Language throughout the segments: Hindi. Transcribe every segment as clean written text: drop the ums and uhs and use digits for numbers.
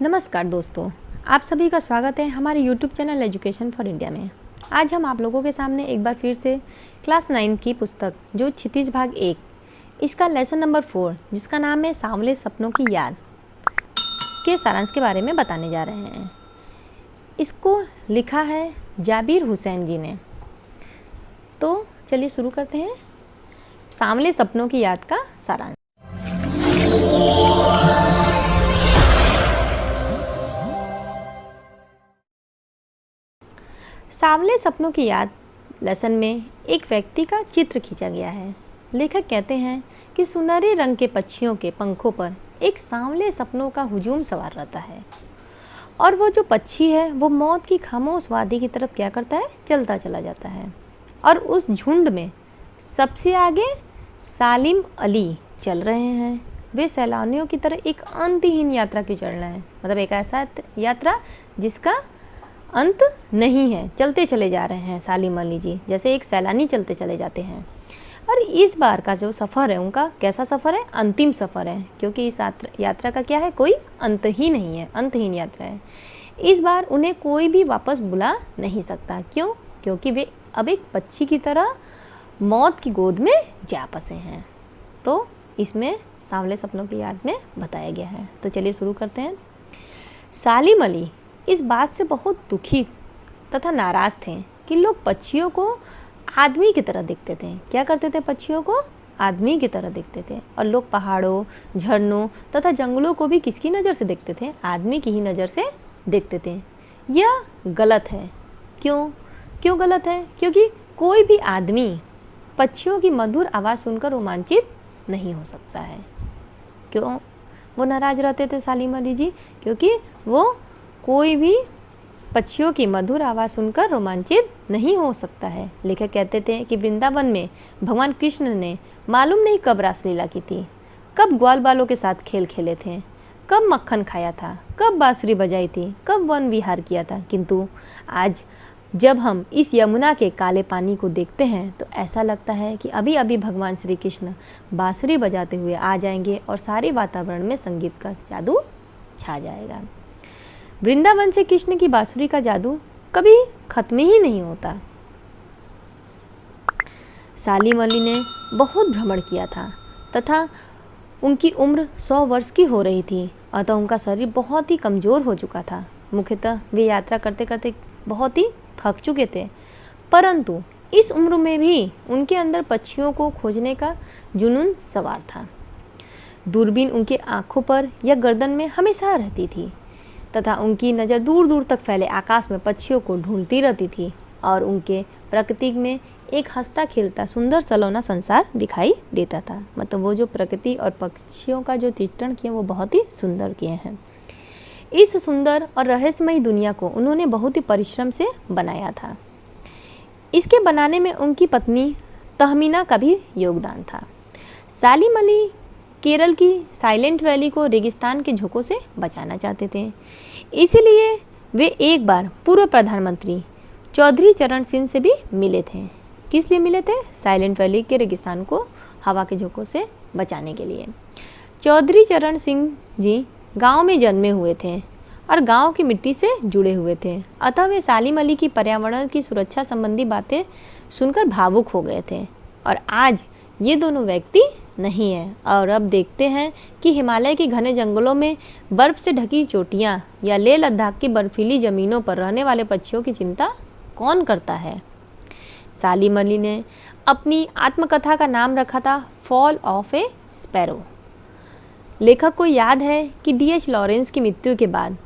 नमस्कार दोस्तों, आप सभी का स्वागत है हमारे YouTube channel education for India में। आज हम आप लोगों के सामने एक बार फिर से क्लास 9 की पुस्तक जो क्षितिज भाग 1 इसका लेसन नंबर 4 जिसका नाम है सांवले सपनों की याद के सारांश के बारे में बताने जा रहे हैं। इसको लिखा है जाबिर हुसैन जी ने। तो चलिए शुरू करते हैं सांवले सपनों की याद का सारांश। सांवले सपनों की याद लेसन में एक व्यक्ति का चित्र खींचा गया है। लेखक कहते हैं कि सुनहरे रंग के पक्षियों के पंखों पर एक सांवले सपनों का हुजूम सवार रहता है और वो जो पक्षी है वो मौत की खामोश वादी की तरफ क्या करता है, चलता चला जाता है। और उस झुंड में सबसे आगे सालिम अली चल रहे हैं। वे सैलानियों की तरह एक अंतहीन यात्रा की चल रहे हैं, मतलब एक ऐसा यात्रा जिसका अंत नहीं है, चलते चले जा रहे हैं सालिम अली जी, जैसे एक सैलानी चलते चले जाते हैं। और इस बार का जो सफ़र है उनका कैसा सफ़र है, अंतिम सफ़र है, क्योंकि इस यात्रा का क्या है, कोई अंत ही नहीं है, अंतहीन यात्रा है। इस बार उन्हें कोई भी वापस बुला नहीं सकता। क्यों? क्योंकि वे अब एक पक्षी की तरह मौत की गोद में जा बसे हैं। तो इसमें सांवले सपनों की याद में बताया गया है। तो चलिए शुरू करते हैं। सालिम अली इस बात से बहुत दुखी तथा नाराज़ थे कि लोग पक्षियों को आदमी की तरह देखते थे। क्या करते थे? पक्षियों को आदमी की तरह देखते थे। और लोग पहाड़ों, झरनों तथा जंगलों को भी किसकी नज़र से देखते थे? आदमी की ही नज़र से देखते थे। यह गलत है। क्यों गलत है? क्योंकि कोई भी आदमी पक्षियों की मधुर आवाज़ सुनकर रोमांचित नहीं हो सकता है। क्यों वो नाराज़ रहते थे सालिम अली जी? क्योंकि वो कोई भी पक्षियों की मधुर आवाज़ सुनकर रोमांचित नहीं हो सकता है। लेखक कहते थे कि वृंदावन में भगवान कृष्ण ने मालूम नहीं कब रासलीला की थी, कब ग्वाल बालों के साथ खेल खेले थे, कब मक्खन खाया था, कब बांसुरी बजाई थी, कब वन विहार किया था। किंतु आज जब हम इस यमुना के काले पानी को देखते हैं तो ऐसा लगता है कि अभी अभी भगवान श्री कृष्ण बांसुरी बजाते हुए आ जाएंगे और सारे वातावरण में संगीत का जादू छा जाएगा। वृंदावन से कृष्ण की बांसुरी का जादू कभी खत्म ही नहीं होता। सालिम अली ने बहुत भ्रमण किया था तथा उनकी उम्र 100 वर्ष की हो रही थी, अतः उनका शरीर बहुत ही कमज़ोर हो चुका था। मुख्यतः वे यात्रा करते करते बहुत ही थक चुके थे, परंतु इस उम्र में भी उनके अंदर पक्षियों को खोजने का जुनून सवार था। दूरबीन उनके आँखों पर या गर्दन में हमेशा रहती थी तथा उनकी नज़र दूर दूर तक फैले आकाश में पक्षियों को ढूंढती रहती थी और उनके प्रकृति में एक हंसता खेलता सुंदर सलोना संसार दिखाई देता था। मतलब वो जो प्रकृति और पक्षियों का जो चित्रण किए वो बहुत ही सुंदर किए हैं। इस सुंदर और रहस्यमयी दुनिया को उन्होंने बहुत ही परिश्रम से बनाया था। इसके बनाने में उनकी पत्नी तहमीना का भी योगदान था। सालिम अली केरल की साइलेंट वैली को रेगिस्तान के झोंकों से बचाना चाहते थे। इसीलिए वे एक बार पूर्व प्रधानमंत्री चौधरी चरण सिंह से भी मिले थे। किस लिए मिले थे? साइलेंट वैली के रेगिस्तान को हवा के झोंकों से बचाने के लिए। चौधरी चरण सिंह जी गांव में जन्मे हुए थे और गांव की मिट्टी से जुड़े हुए थे, अतः वे सालिम अली की पर्यावरण की सुरक्षा संबंधी बातें सुनकर भावुक हो गए थे। और आज ये दोनों व्यक्ति नहीं है और अब देखते हैं कि हिमालय के घने जंगलों में बर्फ से ढकी चोटियां या लेह लद्दाख की बर्फीली ज़मीनों पर रहने वाले पक्षियों की चिंता कौन करता है। सालिम अली ने अपनी आत्मकथा का नाम रखा था फॉल ऑफ ए स्पैरो। लेखक को याद है कि D.H. लॉरेंस की मृत्यु के बाद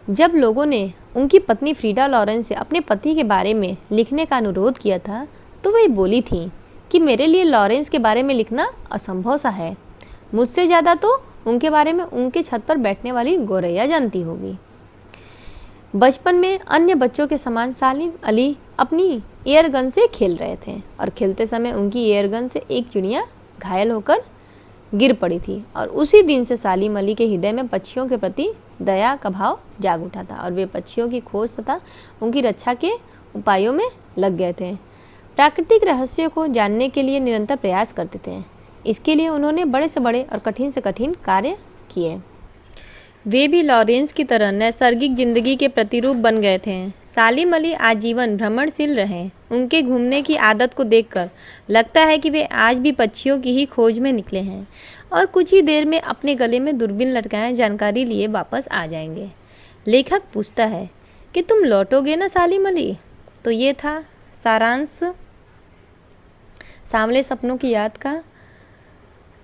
जब लोगों ने उनकी पत्नी फ्रीडा लॉरेंस से अपने पति के बारे में लिखने का अनुरोध किया था तो वह बोली थी कि मेरे लिए लॉरेंस के बारे में लिखना असंभव सा है, मुझसे ज़्यादा तो उनके बारे में उनके छत पर बैठने वाली गोरैया जानती होगी। बचपन में अन्य बच्चों के समान सालिम अली अपनी एयरगन से खेल रहे थे और खेलते समय उनकी एयरगन से एक चिड़िया घायल होकर गिर पड़ी थी और उसी दिन से सालिम अली के हृदय में पक्षियों के प्रति दया का भाव जाग उठा था और वे पक्षियों की खोज तथा उनकी रक्षा के उपायों में लग गए थे। प्राकृतिक रहस्यों को जानने के लिए निरंतर प्रयास करते थे। इसके लिए उन्होंने बड़े से बड़े और कठिन से कठिन कार्य किए। वे भी लॉरेंस की तरह नैसर्गिक जिंदगी के प्रतिरूप बन गए थे। सालिम अली आजीवन भ्रमणशील रहे। उनके घूमने की आदत को देखकर लगता है कि वे आज भी पक्षियों की ही खोज में निकले हैं और कुछ ही देर में अपने गले में दूरबीन लटकाए जानकारी लिए वापस आ जाएंगे। लेखक पूछता है कि तुम लौटोगे ना सालिम अली? तो ये था सारांश सांवले सपनों की याद का।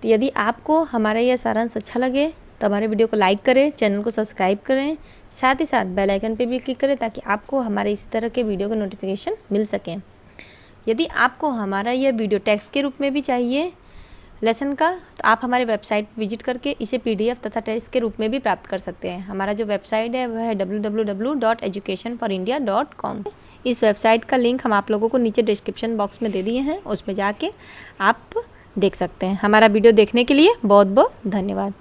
तो यदि आपको हमारा यह सारांश अच्छा लगे तो हमारे वीडियो को लाइक करें, चैनल को सब्सक्राइब करें, साथ ही साथ बेल आइकन पे भी क्लिक करें ताकि आपको हमारे इसी तरह के वीडियो का नोटिफिकेशन मिल सकें। यदि आपको हमारा यह वीडियो टेक्स्ट के रूप में भी चाहिए लेसन का, तो आप हमारे वेबसाइट विजिट करके इसे PDF तथा टेक्स्ट के रूप में भी प्राप्त कर सकते हैं। हमारा जो वेबसाइट है वह है www.educationforindia.com। इस वेबसाइट का लिंक हम आप लोगों को नीचे डिस्क्रिप्शन बॉक्स में दे दिए हैं, उसमें जाके आप देख सकते हैं। हमारा वीडियो देखने के लिए बहुत बहुत धन्यवाद।